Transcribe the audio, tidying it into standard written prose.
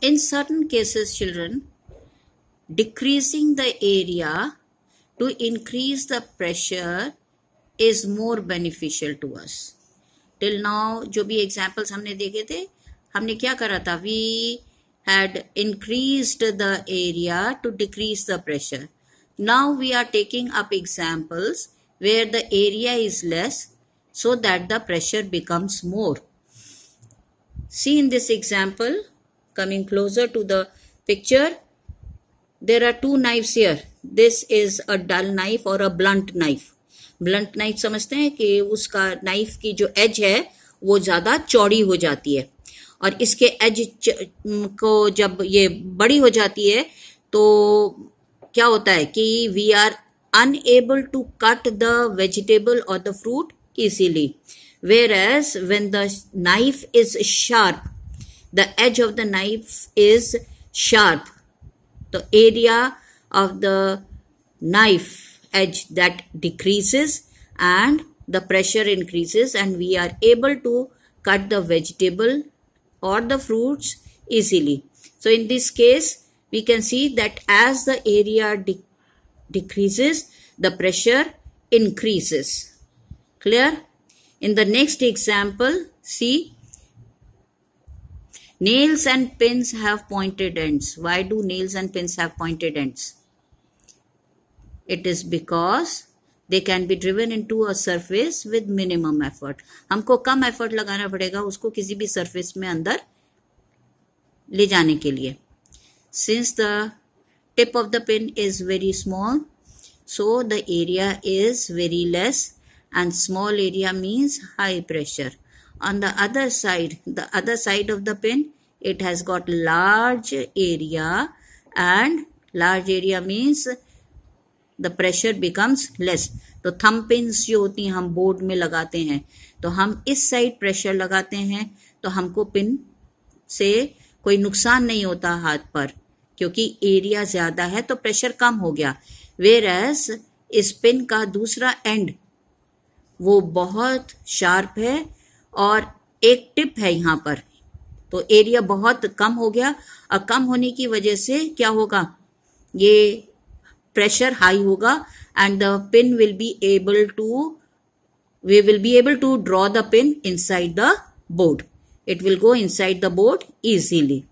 In certain cases, children, decreasing the area to increase the pressure is more beneficial to us. Till now, जो भी examples हमने देखे थे, हमने क्या करा था? We had increased the area to decrease the pressure. Now we are taking up examples where the area is less so that the pressure becomes more. See in this example, coming closer to the picture, there are two knives here. This is a dull knife or a blunt knife. Blunt knife समझते हैं कि उसका knife की जो edge है वो ज़्यादा चौड़ी हो जाती है, और इसके edge को जब ये बड़ी हो जाती है तो क्या होता है कि we are unable to cut the vegetable or the fruit easily. Whereas when the knife is sharp, the edge of the knife is sharp, the area of the knife edge that decreases and the pressure increases, and we are able to cut the vegetable or the fruits easily. So in this case, we can see that as the area decreases, the pressure increases. Clear? In the next example, see, nails and pins have pointed ends. Why do nails and pins have pointed ends? It is because they can be driven into a surface with minimum effort. हमको कम effort लगाना पड़ेगा उसको किसी भी surface में अंदर ले जाने के लिए. Since the tip of the pin is very small, so the area is very less, and small area means high pressure. On the other side of the pin, it has got large area, and large area means the pressure becomes less. तो thumb pins जो होती हैं हम board में लगाते हैं, तो हम इस साइड प्रेशर लगाते हैं तो हमको पिन से कोई नुकसान नहीं होता हाथ पर, क्योंकि एरिया ज्यादा है तो प्रेशर कम हो गया. Whereas इस पिन का दूसरा एंड वो बहुत शार्प है और एक टिप है यहाँ पर, तो एरिया बहुत कम हो गया, और कम होने की वजह से क्या होगा, ये pressure high होगा, and the pin will be able to draw the pin inside the board. It will go inside the board easily.